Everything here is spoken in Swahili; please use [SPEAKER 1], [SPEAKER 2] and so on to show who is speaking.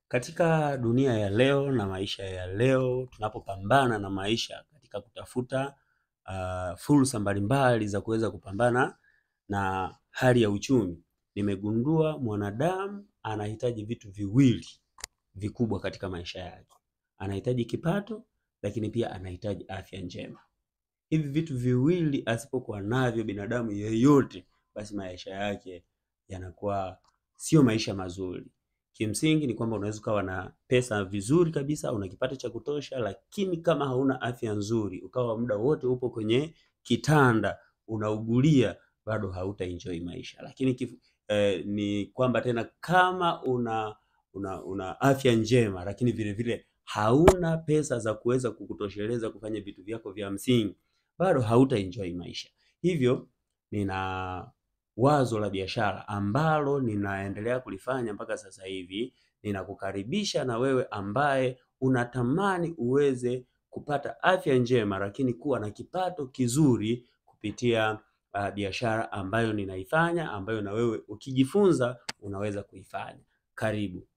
[SPEAKER 1] Katika dunia ya leo na maisha ya leo, tunapopambana na maisha katika kutafuta fursa mbalimbali za kuweza kupambana na hali ya uchumi, nimegundua mwanadamu anahitaji vitu viwili vikubwa katika maisha yake. Anahitaji kipato, lakini pia anahitaji afya njema. Hivi vitu viwili asipokuwa navyo binadamu yeyote, basi maisha yake yanakuwa sio maisha mazuri. Kimsingi ni kwamba unaweza ukawa na pesa vizuri kabisa, una kipato cha kutosha, lakini kama hauna afya nzuri, ukawa muda wote upo kwenye kitanda unaugulia, bado hauta-enjoy maisha. Lakini ni kwamba tena kama una afya njema, lakini vile vile hauna pesa za kuweza kukutosheleza kufanya vitu vyako vya msingi, bado hauta-enjoy maisha. Hivyo nina wazo la biashara ambalo ninaendelea kulifanya mpaka sasa hivi. Ninakukaribisha na wewe ambaye unatamani uweze kupata afya njema, lakini kuwa na kipato kizuri kupitia biashara ambayo ninaifanya, ambayo na wewe ukijifunza unaweza kuifanya. Karibu.